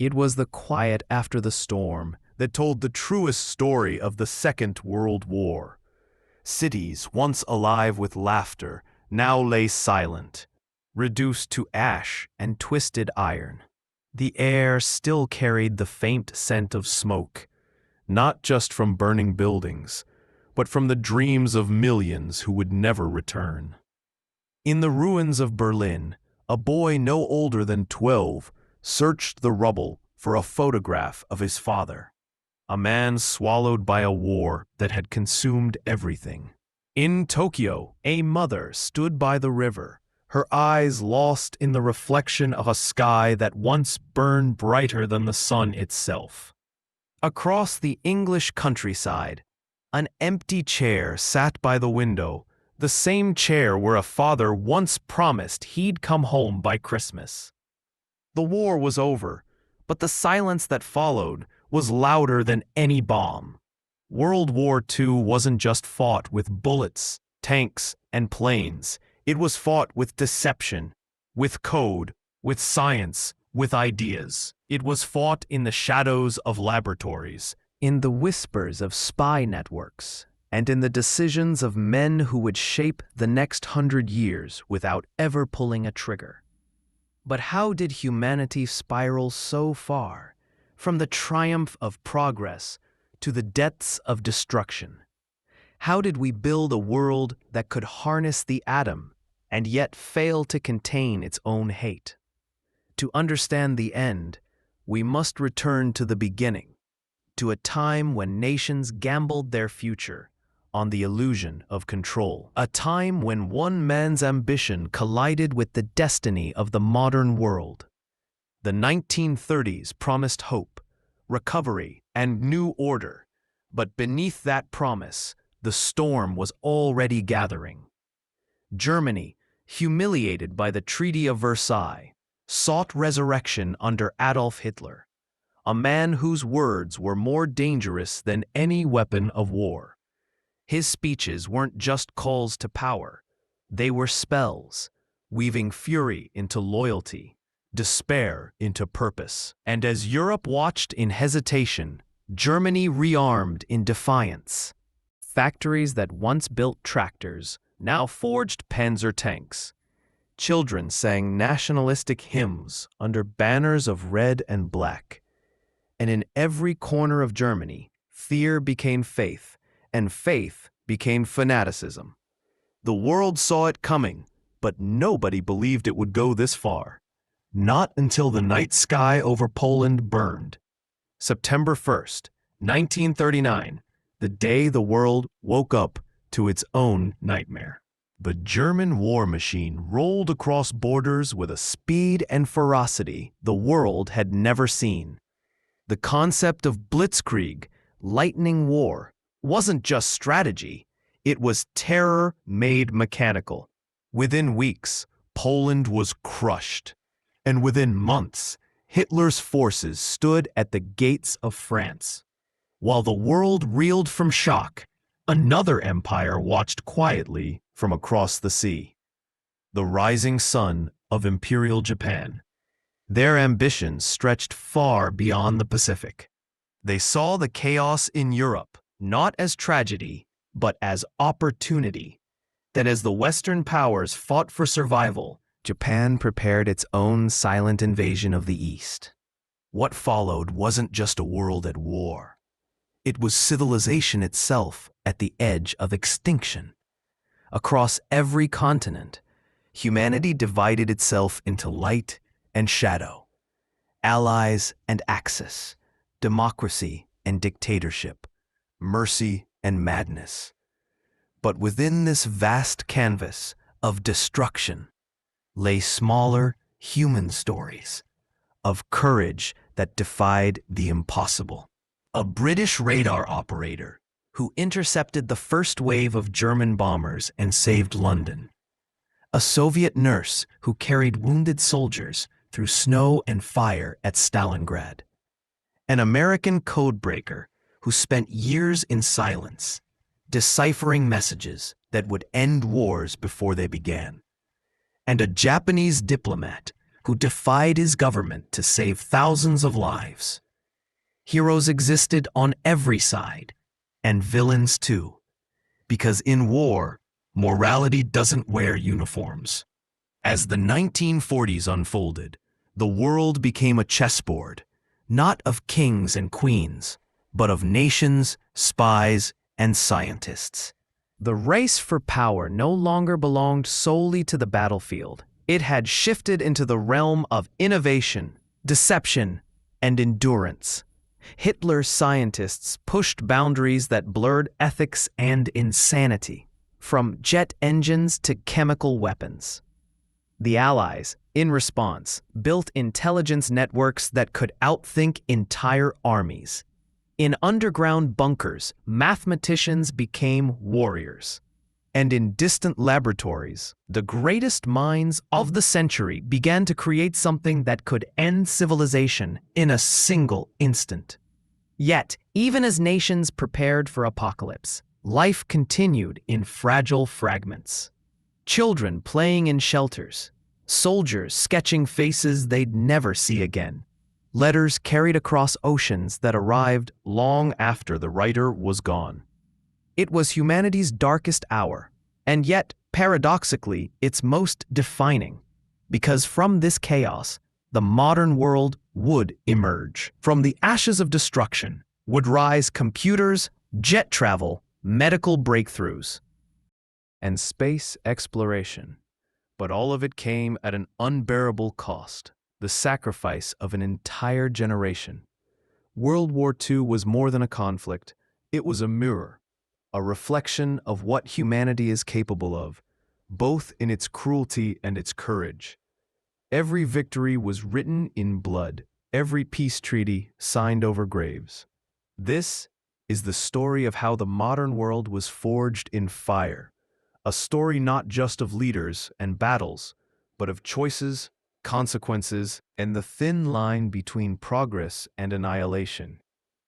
It was the quiet after the storm that told the truest story of the Second World War. Cities, once alive with laughter, now lay silent, reduced to ash and twisted iron. The air still carried the faint scent of smoke, not just from burning buildings, but from the dreams of millions who would never return. In the ruins of Berlin, a boy no older than 12 searched the rubble for a photograph of his father, a man swallowed by a war that had consumed everything. In Tokyo, a mother stood by the river, her eyes lost in the reflection of a sky that once burned brighter than the sun itself. Across the English countryside, an empty chair sat by the window, the same chair where a father once promised he'd come home by Christmas. The war was over, but the silence that followed was louder than any bomb. World War II wasn't just fought with bullets, tanks, and planes. It was fought with deception, with code, with science, with ideas. It was fought in the shadows of laboratories, in the whispers of spy networks, and in the decisions of men who would shape the next 100 years without ever pulling a trigger. But how did humanity spiral so far, from the triumph of progress to the depths of destruction? How did we build a world that could harness the atom and yet fail to contain its own hate? To understand the end, we must return to the beginning, to a time when nations gambled their future on the illusion of control, a time when one man's ambition collided with the destiny of the modern world. The 1930s promised hope, recovery, and new order, but beneath that promise, the storm was already gathering. Germany, humiliated by the Treaty of Versailles, sought resurrection under Adolf Hitler, a man whose words were more dangerous than any weapon of war. His speeches weren't just calls to power, they were spells, weaving fury into loyalty, despair into purpose. And as Europe watched in hesitation, Germany rearmed in defiance. Factories that once built tractors now forged Panzer tanks. Children sang nationalistic hymns under banners of red and black. And in every corner of Germany, fear became faith, and faith became fanaticism. The world saw it coming, but nobody believed it would go this far. Not until the night sky over Poland burned. September 1st, 1939, the day the world woke up to its own nightmare. The German war machine rolled across borders with a speed and ferocity the world had never seen. The concept of blitzkrieg, lightning war, wasn't just strategy, it was terror made mechanical. Within weeks, Poland was crushed, and within months, Hitler's forces stood at the gates of France. While the world reeled from shock, another empire watched quietly from across the sea. The rising sun of Imperial Japan. Their ambitions stretched far beyond the Pacific. They saw the chaos in Europe not as tragedy, but as opportunity. That as the Western powers fought for survival, Japan prepared its own silent invasion of the East. What followed wasn't just a world at war. It was civilization itself at the edge of extinction. Across every continent, humanity divided itself into light and shadow, allies and axis, democracy and dictatorship, mercy and madness. But within this vast canvas of destruction lay smaller human stories of courage that defied the impossible. A British radar operator who intercepted the first wave of German bombers and saved London. A Soviet nurse who carried wounded soldiers through snow and fire at Stalingrad. An American codebreaker who spent years in silence, deciphering messages that would end wars before they began. And a Japanese diplomat who defied his government to save thousands of lives. Heroes existed on every side, and villains too, because in war, morality doesn't wear uniforms. As the 1940s unfolded, the world became a chessboard, not of kings and queens, but of nations, spies, and scientists. The race for power no longer belonged solely to the battlefield. It had shifted into the realm of innovation, deception, and endurance. Hitler's scientists pushed boundaries that blurred ethics and insanity, from jet engines to chemical weapons. The Allies, in response, built intelligence networks that could outthink entire armies. In underground bunkers, mathematicians became warriors. And in distant laboratories, the greatest minds of the century began to create something that could end civilization in a single instant. Yet, even as nations prepared for apocalypse, life continued in fragile fragments. Children playing in shelters, soldiers sketching faces they'd never see again, letters carried across oceans that arrived long after the writer was gone. It was humanity's darkest hour, and yet, paradoxically, its most defining, because from this chaos, the modern world would emerge. From the ashes of destruction would rise computers, jet travel, medical breakthroughs, and space exploration. But all of it came at an unbearable cost, the sacrifice of an entire generation. World War II was more than a conflict. It was a mirror, a reflection of what humanity is capable of, both in its cruelty and its courage. Every victory was written in blood, every peace treaty signed over graves. This is the story of how the modern world was forged in fire, a story not just of leaders and battles, but of choices, consequences, and the thin line between progress and annihilation.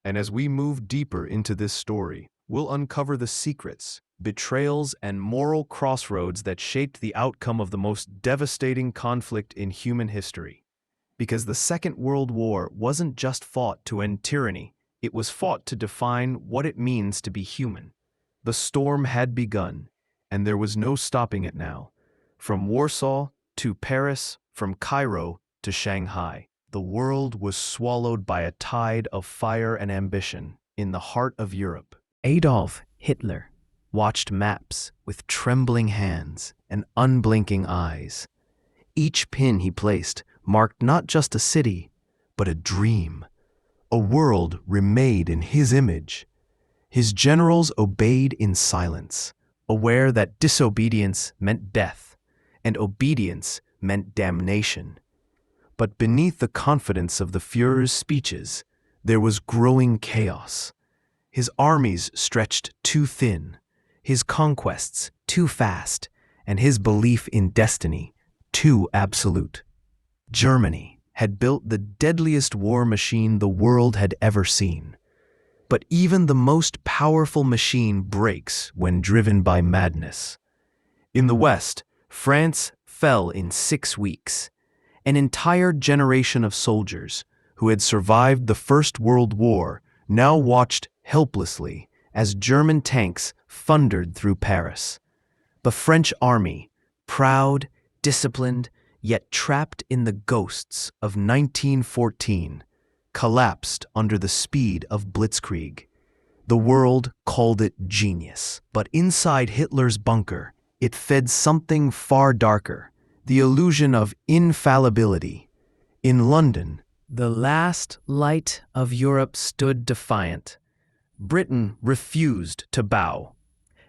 And as we move deeper into this story, we'll uncover the secrets, betrayals, and moral crossroads that shaped the outcome of the most devastating conflict in human history. Because the Second World War wasn't just fought to end tyranny, it was fought to define what it means to be human. The storm had begun, and there was no stopping it now. From Warsaw to Paris, from Cairo to Shanghai, the world was swallowed by a tide of fire and ambition. In the heart of Europe, Adolf Hitler watched maps with trembling hands and unblinking eyes. Each pin he placed marked not just a city, but a dream, a world remade in his image. His generals obeyed in silence, aware that disobedience meant death, and obedience meant damnation. But beneath the confidence of the Führer's speeches, there was growing chaos. His armies stretched too thin, his conquests too fast, and his belief in destiny too absolute. Germany had built the deadliest war machine the world had ever seen. But even the most powerful machine breaks when driven by madness. In the West, France fell in 6 weeks. An entire generation of soldiers who had survived the First World War now watched helplessly as German tanks thundered through Paris. The French army, proud, disciplined, yet trapped in the ghosts of 1914, collapsed under the speed of blitzkrieg. The world called it genius, but inside Hitler's bunker, it fed something far darker, the illusion of infallibility. In London, the last light of Europe stood defiant. Britain refused to bow.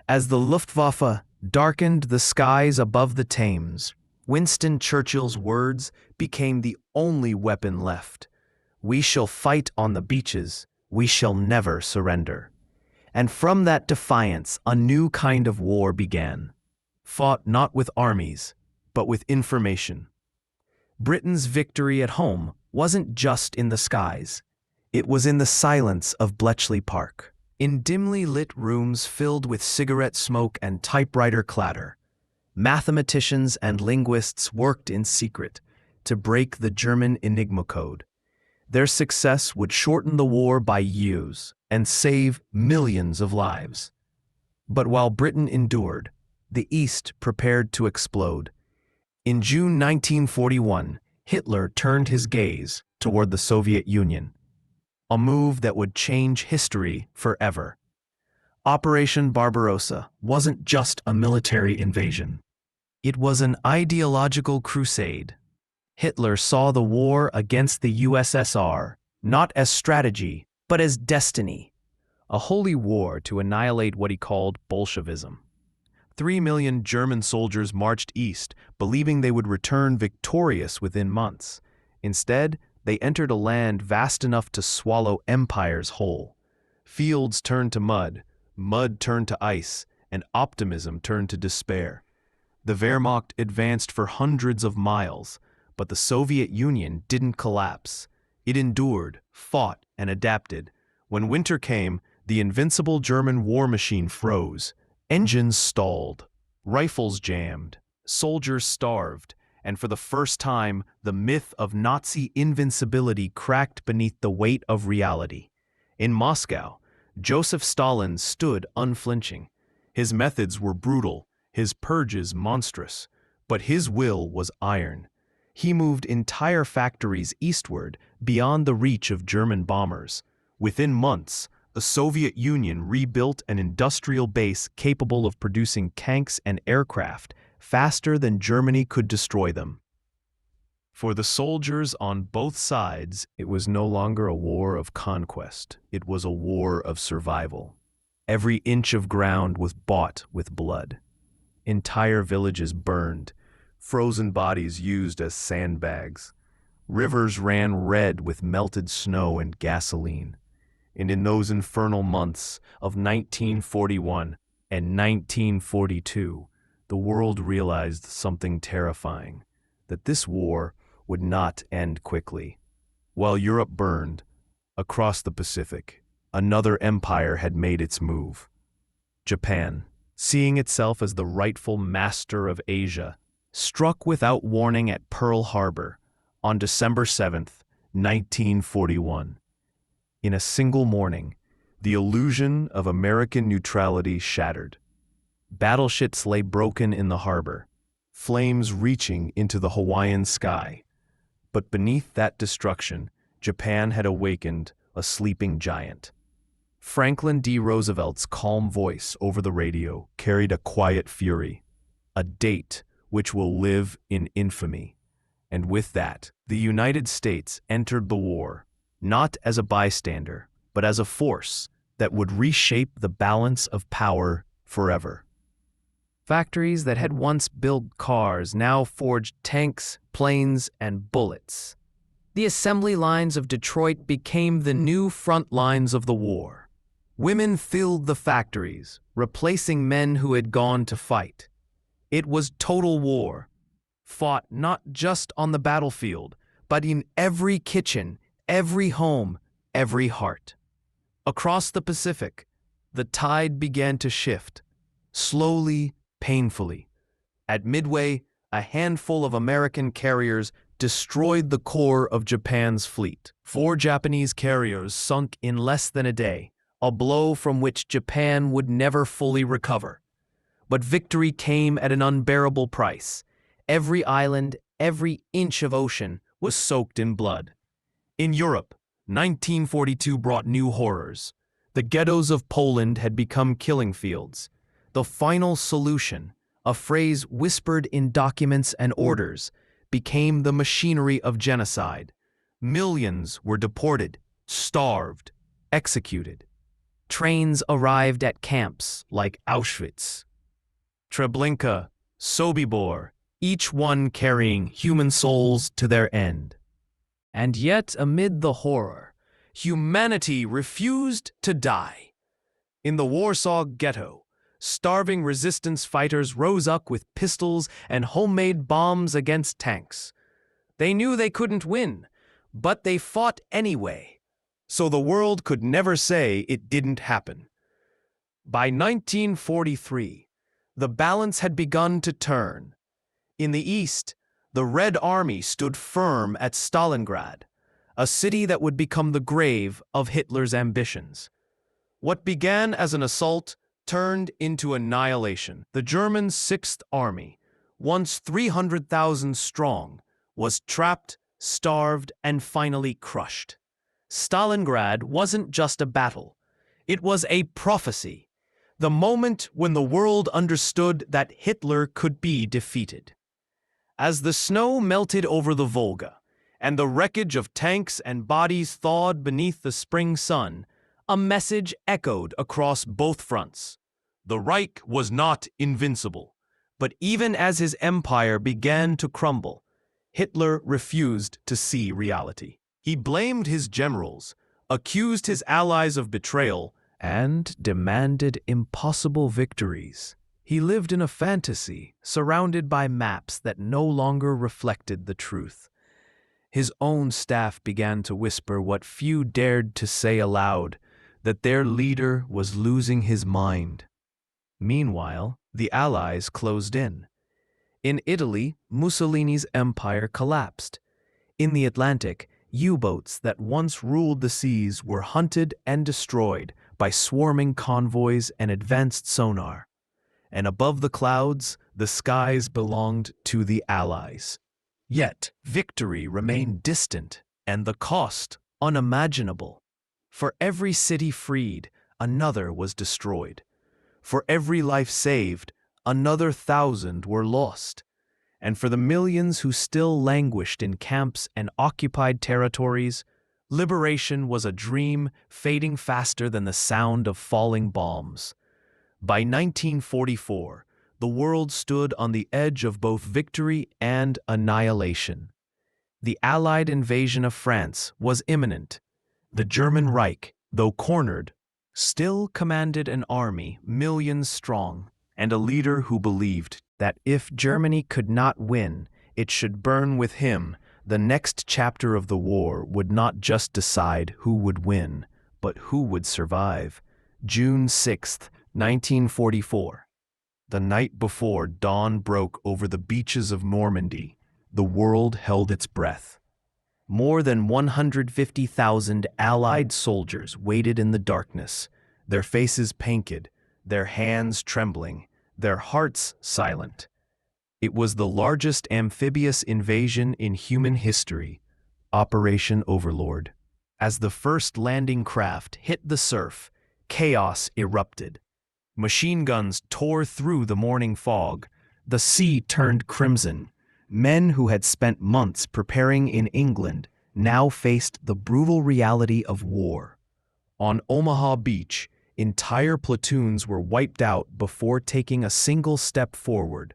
As the Luftwaffe darkened the skies above the Thames, Winston Churchill's words became the only weapon left. "We shall fight on the beaches. We shall never surrender." And from that defiance, a new kind of war began, fought not with armies, but with information. Britain's victory at home wasn't just in the skies. It was in the silence of Bletchley Park, in dimly lit rooms filled with cigarette smoke and typewriter clatter. Mathematicians and linguists worked in secret, to break the German Enigma code. Their success would shorten the war by years and save millions of lives. But while Britain endured, the East prepared to explode. In June 1941, Hitler turned his gaze toward the Soviet Union, a move that would change history forever. Operation Barbarossa wasn't just a military invasion. It was an ideological crusade. Hitler saw the war against the USSR not as strategy, but as destiny, a holy war to annihilate what he called Bolshevism. 3 million German soldiers marched east, believing they would return victorious within months. Instead, they entered a land vast enough to swallow empires whole. Fields turned to mud, mud turned to ice, and optimism turned to despair. The Wehrmacht advanced for hundreds of miles, but the Soviet Union didn't collapse. It endured, fought, and adapted. When winter came, the invincible German war machine froze. Engines stalled, rifles jammed, soldiers starved, and for the first time, the myth of Nazi invincibility cracked beneath the weight of reality. In Moscow, Joseph Stalin stood unflinching. His methods were brutal, his purges monstrous, but his will was iron. He moved entire factories eastward beyond the reach of German bombers. Within months, the Soviet Union rebuilt an industrial base capable of producing tanks and aircraft faster than Germany could destroy them. For the soldiers on both sides, it was no longer a war of conquest. It was a war of survival. Every inch of ground was bought with blood. Entire villages burned, frozen bodies used as sandbags. Rivers ran red with melted snow and gasoline. And in those infernal months of 1941 and 1942, the world realized something terrifying, that this war would not end quickly. While Europe burned, across the Pacific, another empire had made its move. Japan, seeing itself as the rightful master of Asia, struck without warning at Pearl Harbor on December 7th, 1941. In a single morning, the illusion of American neutrality shattered. Battleships lay broken in the harbor, flames reaching into the Hawaiian sky. But beneath that destruction, Japan had awakened a sleeping giant. Franklin D. Roosevelt's calm voice over the radio carried a quiet fury, a date which will live in infamy. And with that, the United States entered the war, not as a bystander, but as a force that would reshape the balance of power forever. Factories that had once built cars now forged tanks, planes, and bullets. The assembly lines of Detroit became the new front lines of the war. Women filled the factories, replacing men who had gone to fight. It was total war, fought not just on the battlefield, but in every kitchen, every home, every heart. Across the Pacific, the tide began to shift, slowly, painfully. At Midway, a handful of American carriers destroyed the core of Japan's fleet. 4 Japanese carriers sunk in less than a day, a blow from which Japan would never fully recover. But victory came at an unbearable price. Every island, every inch of ocean was soaked in blood. In Europe, 1942 brought new horrors. The ghettos of Poland had become killing fields. The final solution, a phrase whispered in documents and orders, became the machinery of genocide. Millions were deported, starved, executed. Trains arrived at camps like Auschwitz, Treblinka, Sobibor, each one carrying human souls to their end. And yet, amid the horror, humanity refused to die. In the Warsaw Ghetto, starving resistance fighters rose up with pistols and homemade bombs against tanks. They knew they couldn't win, but they fought anyway, so the world could never say it didn't happen. By 1943, the balance had begun to turn. In the East, The Red Army stood firm at Stalingrad, a city that would become the grave of Hitler's ambitions. What began as an assault turned into annihilation. The German Sixth Army, once 300,000 strong, was trapped, starved, and finally crushed. Stalingrad wasn't just a battle. It was a prophecy, the moment when the world understood that Hitler could be defeated. As the snow melted over the Volga, and the wreckage of tanks and bodies thawed beneath the spring sun, a message echoed across both fronts. The Reich was not invincible, but even as his empire began to crumble, Hitler refused to see reality. He blamed his generals, accused his allies of betrayal, and demanded impossible victories. He lived in a fantasy, surrounded by maps that no longer reflected the truth. His own staff began to whisper what few dared to say aloud, that their leader was losing his mind. Meanwhile, the Allies closed in. In Italy, Mussolini's empire collapsed. In the Atlantic, U-boats that once ruled the seas were hunted and destroyed by swarming convoys and advanced sonar. And above the clouds, the skies belonged to the Allies. Yet, victory remained distant, and the cost unimaginable. For every city freed, another was destroyed. For every life saved, another 1,000 were lost. And for the millions who still languished in camps and occupied territories, liberation was a dream fading faster than the sound of falling bombs. By 1944, the world stood on the edge of both victory and annihilation. The Allied invasion of France was imminent. The German Reich, though cornered, still commanded an army millions strong, and a leader who believed that if Germany could not win, it should burn with him. The next chapter of the war would not just decide who would win, but who would survive. June 6, 1944. The night before dawn broke over the beaches of Normandy, the world held its breath. More than 150,000 Allied soldiers waited in the darkness, their faces painted, their hands trembling, their hearts silent. It was the largest amphibious invasion in human history, Operation Overlord. As the first landing craft hit the surf, chaos erupted. Machine guns tore through the morning fog. The sea turned crimson. Men who had spent months preparing in England now faced the brutal reality of war. On Omaha Beach, entire platoons were wiped out before taking a single step forward.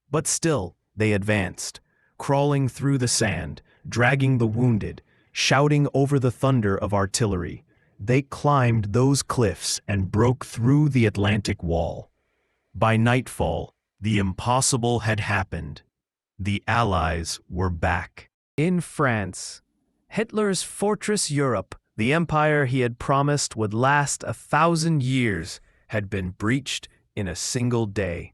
But still, they advanced, crawling through the sand, dragging the wounded, shouting over the thunder of artillery. They climbed those cliffs and broke through the Atlantic Wall. By nightfall, the impossible had happened. The Allies were back. In France, Hitler's fortress Europe, the empire he had promised would last 1,000 years, had been breached in a single day.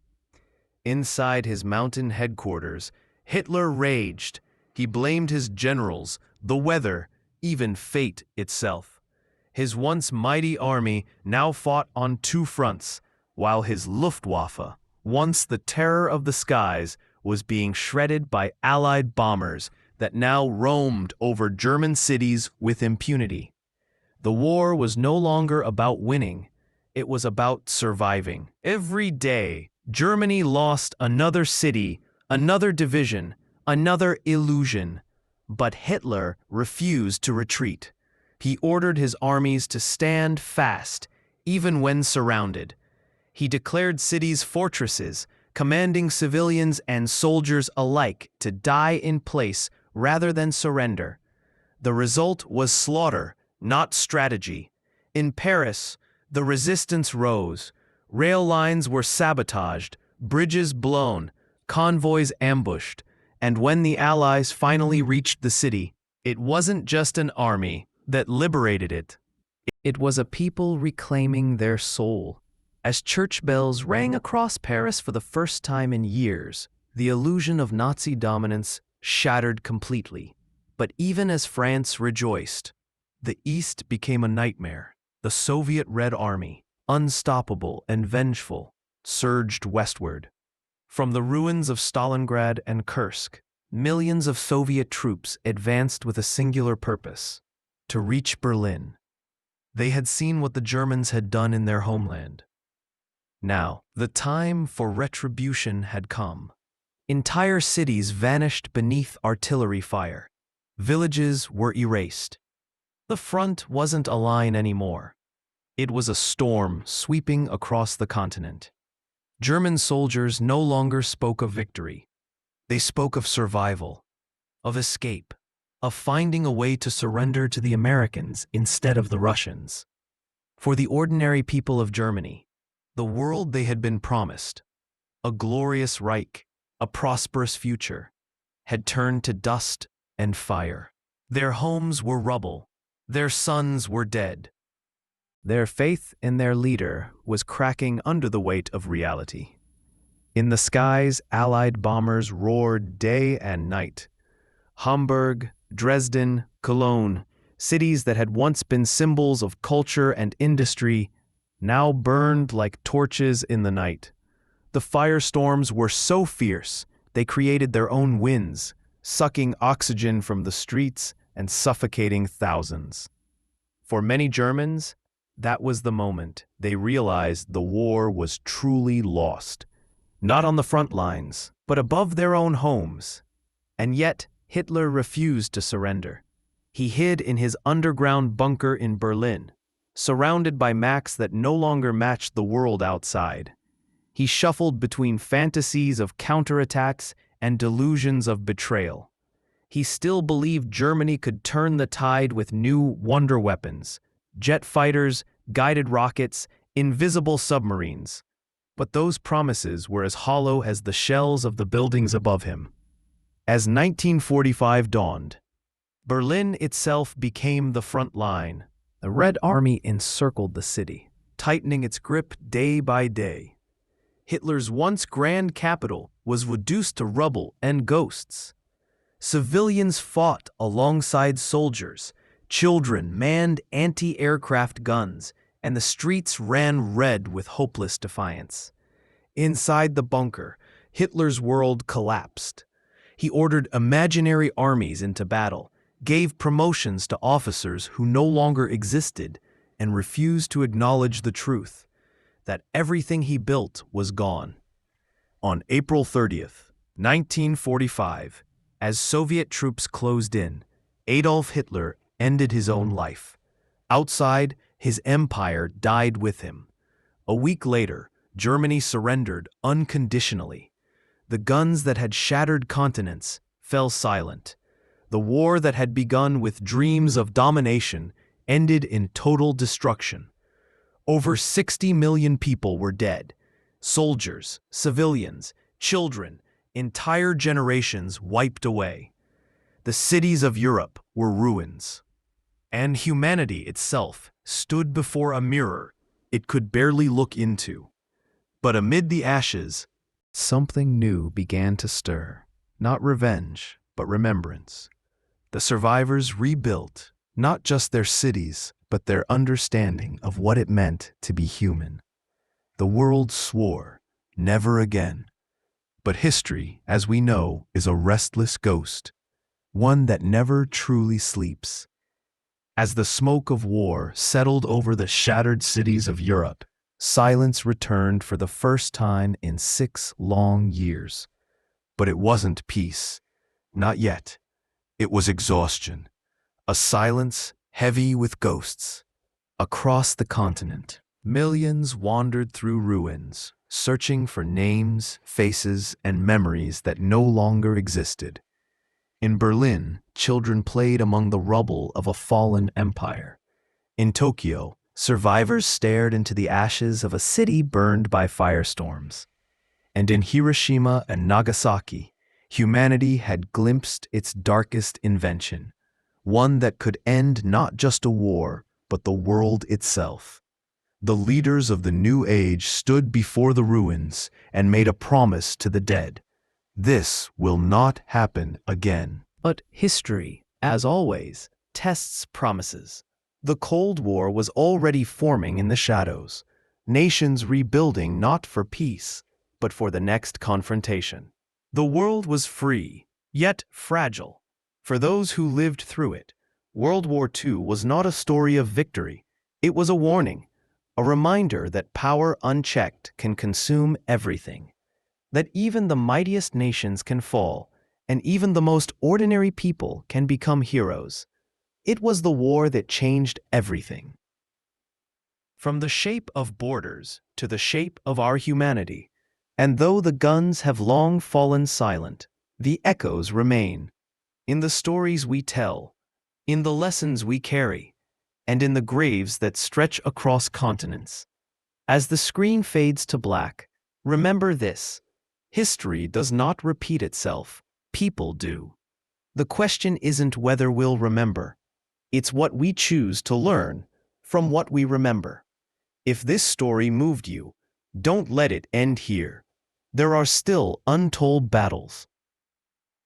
Inside his mountain headquarters, Hitler raged. He blamed his generals, the weather, even fate itself. His once mighty army now fought on two fronts, while his Luftwaffe, once the terror of the skies, was being shredded by Allied bombers that now roamed over German cities with impunity. The war was no longer about winning. It was about surviving. Every day, Germany lost another city, another division, another illusion. But Hitler refused to retreat. He ordered his armies to stand fast, even when surrounded. He declared cities fortresses, commanding civilians and soldiers alike to die in place rather than surrender. The result was slaughter, not strategy. In Paris, the resistance rose. Rail lines were sabotaged, bridges blown, convoys ambushed, and when the Allies finally reached the city, it wasn't just an army that liberated it. It was a people reclaiming their soul. As church bells rang across Paris for the first time in years, the illusion of Nazi dominance shattered completely. But even as France rejoiced, the East became a nightmare. The Soviet Red Army, unstoppable and vengeful, surged westward. From the ruins of Stalingrad and Kursk, millions of Soviet troops advanced with a singular purpose: to reach Berlin. They had seen what the Germans had done in their homeland. Now, the time for retribution had come. Entire cities vanished beneath artillery fire. Villages were erased. The front wasn't a line anymore. It was a storm sweeping across the continent. German soldiers no longer spoke of victory. They spoke of survival, of escape, of finding a way to surrender to the Americans instead of the Russians. For the ordinary people of Germany, the world they had been promised, a glorious Reich, a prosperous future, had turned to dust and fire. Their homes were rubble. Their sons were dead. Their faith in their leader was cracking under the weight of reality. In the skies, Allied bombers roared day and night. Hamburg, Dresden, Cologne, cities that had once been symbols of culture and industry, now burned like torches in the night. The firestorms were so fierce, they created their own winds, sucking oxygen from the streets and suffocating thousands. For many Germans, that was the moment they realized the war was truly lost. Not on the front lines, but above their own homes. And yet, Hitler refused to surrender. He hid in his underground bunker in Berlin, surrounded by Macs that no longer matched the world outside. He shuffled between fantasies of counterattacks and delusions of betrayal. He still believed Germany could turn the tide with new wonder weapons, jet fighters, guided rockets, invisible submarines. But those promises were as hollow as the shells of the buildings above him. As 1945 dawned, Berlin itself became the front line. The Red Army encircled the city, tightening its grip day by day. Hitler's once grand capital was reduced to rubble and ghosts. Civilians fought alongside soldiers. Children manned anti-aircraft guns, and the streets ran red with hopeless defiance. Inside the bunker, Hitler's world collapsed. He ordered imaginary armies into battle, gave promotions to officers who no longer existed, and refused to acknowledge the truth that everything he built was gone. On April 30th, 1945, as Soviet troops closed in, Adolf Hitler ended his own life. Outside, his empire died with him. A week later, Germany surrendered unconditionally. The guns that had shattered continents fell silent. The war that had begun with dreams of domination ended in total destruction. Over 60 million people were dead. Soldiers, civilians, children, entire generations wiped away. The cities of Europe were ruins. And humanity itself stood before a mirror it could barely look into. But amid the ashes, something new began to stir. Not revenge, but remembrance. The survivors rebuilt not just their cities, but their understanding of what it meant to be human. The world swore, never again. But history, as we know, is a restless ghost, one that never truly sleeps. As the smoke of war settled over the shattered cities of Europe, silence returned for the first time in 6 long years. But it wasn't peace. Not yet. It was exhaustion. A silence heavy with ghosts. Across the continent, millions wandered through ruins, searching for names, faces, and memories that no longer existed. In Berlin, children played among the rubble of a fallen empire. In Tokyo, survivors stared into the ashes of a city burned by firestorms. And in Hiroshima and Nagasaki, humanity had glimpsed its darkest invention, one that could end not just a war, but the world itself. The leaders of the new age stood before the ruins and made a promise to the dead. This will not happen again. But history, as always, tests promises. The Cold War was already forming in the shadows, nations rebuilding not for peace, but for the next confrontation. The world was free, yet fragile. For those who lived through it, World War II was not a story of victory. It was a warning, a reminder that power unchecked can consume everything, that even the mightiest nations can fall, and even the most ordinary people can become heroes. It was the war that changed everything. From the shape of borders to the shape of our humanity, and though the guns have long fallen silent, the echoes remain. In the stories we tell, in the lessons we carry, and in the graves that stretch across continents. As the screen fades to black, remember this: history does not repeat itself, people do. The question isn't whether we'll remember, it's what we choose to learn from what we remember. If this story moved you, don't let it end here. There are still untold battles,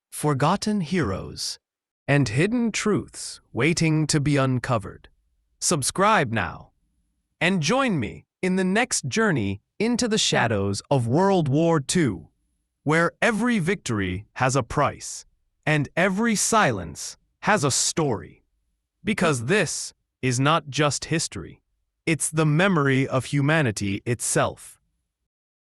forgotten heroes, and hidden truths waiting to be uncovered. Subscribe now, and join me in the next journey into the shadows of World War II, where every victory has a price, and every silence has a story. Because this is not just history, it's the memory of humanity itself.